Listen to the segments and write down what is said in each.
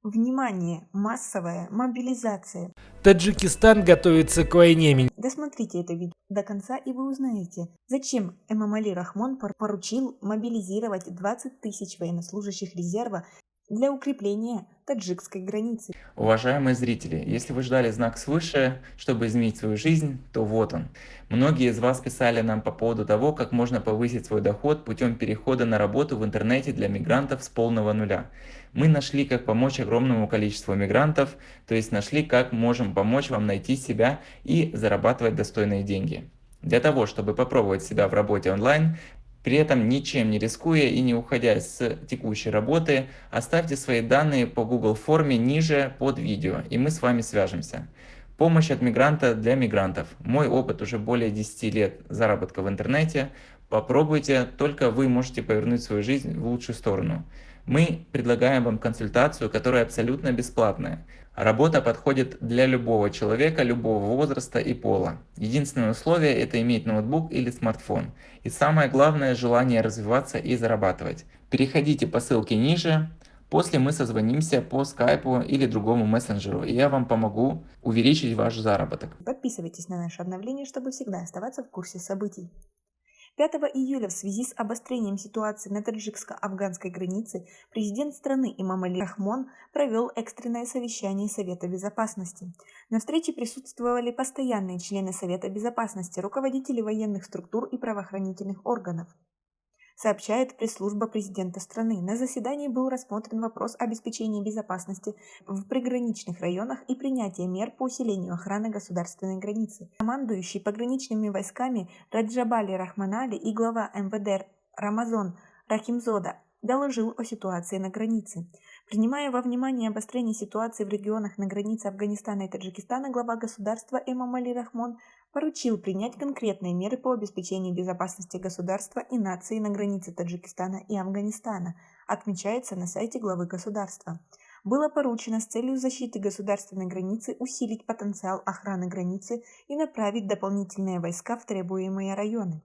Внимание! Массовая мобилизация. Таджикистан готовится к войне. Досмотрите это видео до конца, и вы узнаете, зачем Эмомали Рахмон поручил мобилизировать 20 тысяч военнослужащих резерва для укрепления таджикской границы. Уважаемые зрители, если вы ждали знак свыше, чтобы изменить свою жизнь, то вот он. Многие из вас писали нам по поводу того, как можно повысить свой доход путем перехода на работу в интернете для мигрантов с полного нуля. Мы нашли, как помочь огромному количеству мигрантов, то есть нашли, как можем помочь вам найти себя и зарабатывать достойные деньги. Для того, чтобы попробовать себя в работе онлайн, при этом ничем не рискуя и не уходя с текущей работы, оставьте свои данные по Google форме ниже под видео, и мы с вами свяжемся. Помощь от мигранта для мигрантов. Мой опыт уже более 10 лет заработка в интернете. Попробуйте, только вы можете повернуть свою жизнь в лучшую сторону. Мы предлагаем вам консультацию, которая абсолютно бесплатная. Работа подходит для любого человека, любого возраста и пола. Единственное условие – это иметь ноутбук или смартфон. И самое главное – желание развиваться и зарабатывать. Переходите по ссылке ниже. После мы созвонимся по скайпу или другому мессенджеру, и я вам помогу увеличить ваш заработок. Подписывайтесь на наше обновление, чтобы всегда оставаться в курсе событий. 5 июля в связи с обострением ситуации на таджикско-афганской границе президент страны Эмомали Рахмон провел экстренное совещание Совета Безопасности. На встрече присутствовали постоянные члены Совета Безопасности, руководители военных структур и правоохранительных органов. Сообщает пресс-служба президента страны. На заседании был рассмотрен вопрос обеспечения безопасности в приграничных районах и принятия мер по усилению охраны государственной границы. Командующий пограничными войсками Раджабали Рахманали и глава МВД Рамазон Рахимзода доложил о ситуации на границе. Принимая во внимание обострение ситуации в регионах на границе Афганистана и Таджикистана, глава государства Эмомали Рахмон поручил принять конкретные меры по обеспечению безопасности государства и нации на границе Таджикистана и Афганистана, отмечается на сайте главы государства. Было поручено с целью защиты государственной границы усилить потенциал охраны границы и направить дополнительные войска в требуемые районы.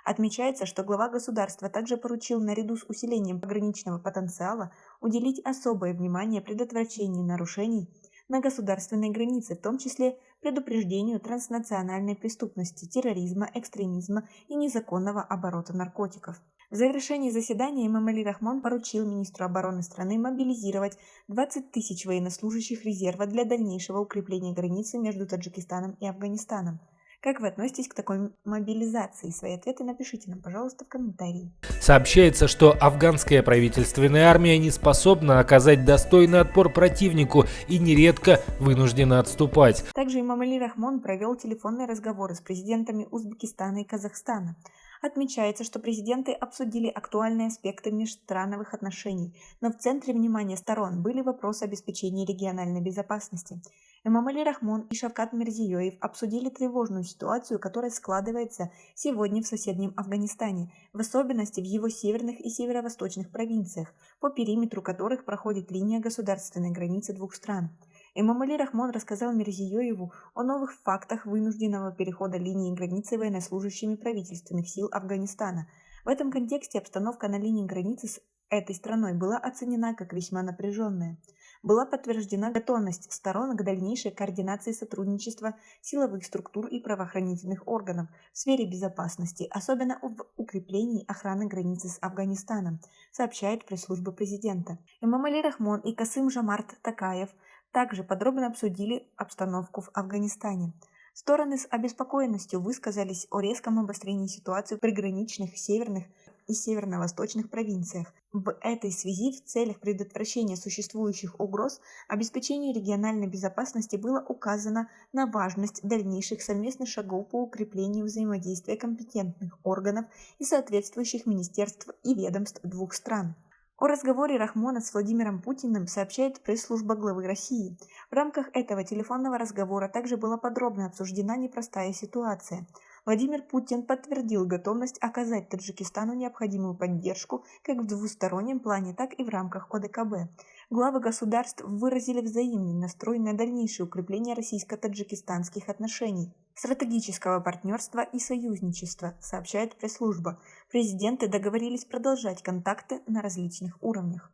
Отмечается, что глава государства также поручил наряду с усилением пограничного потенциала уделить особое внимание предотвращению нарушений на государственной границе, в том числе предупреждению транснациональной преступности, терроризма, экстремизма и незаконного оборота наркотиков. В завершении заседания Эмомали Рахмон поручил министру обороны страны мобилизировать 20 тысяч военнослужащих резерва для дальнейшего укрепления границы между Таджикистаном и Афганистаном. Как вы относитесь к такой мобилизации? Свои ответы напишите нам, пожалуйста, в комментарии. Сообщается, что афганская правительственная армия не способна оказать достойный отпор противнику и нередко вынуждена отступать. Также Эмомали Рахмон провел телефонные разговоры с президентами Узбекистана и Казахстана. Отмечается, что президенты обсудили актуальные аспекты межстрановых отношений, но в центре внимания сторон были вопросы обеспечения региональной безопасности. Эмомали Рахмон и Шавкат Мирзиёев обсудили тревожную ситуацию, которая складывается сегодня в соседнем Афганистане, в особенности в его северных и северо-восточных провинциях, по периметру которых проходит линия государственной границы двух стран. Эмомали Рахмон рассказал Мирзиёеву о новых фактах вынужденного перехода линии границы военнослужащими правительственных сил Афганистана. В этом контексте обстановка на линии границы с этой страной была оценена как весьма напряженная. Была подтверждена готовность сторон к дальнейшей координации сотрудничества силовых структур и правоохранительных органов в сфере безопасности, особенно в укреплении охраны границы с Афганистаном, сообщает пресс-служба президента. Эмомали Рахмон и Касым Жомарт Токаев также подробно обсудили обстановку в Афганистане. Стороны с обеспокоенностью высказались о резком обострении ситуации в приграничных северных и северно-восточных провинциях. В этой связи в целях предотвращения существующих угроз обеспечению региональной безопасности было указано на важность дальнейших совместных шагов по укреплению взаимодействия компетентных органов и соответствующих министерств и ведомств двух стран. О разговоре Рахмона с Владимиром Путиным сообщает пресс-служба главы России. В рамках этого телефонного разговора также была подробно обсуждена непростая ситуация. Владимир Путин подтвердил готовность оказать Таджикистану необходимую поддержку как в двустороннем плане, так и в рамках ОДКБ. Главы государств выразили взаимный настрой на дальнейшее укрепление российско-таджикистанских отношений, стратегического партнерства и союзничества, сообщает пресс-служба. Президенты договорились продолжать контакты на различных уровнях.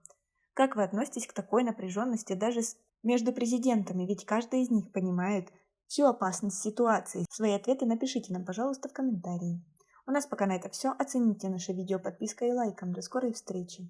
Как вы относитесь к такой напряженности даже между президентами, ведь каждый из них понимает всю опасность ситуации? Свои ответы напишите нам, пожалуйста, в комментарии. У нас пока на это все. Оцените наше видео подпиской и лайком. До скорой встречи!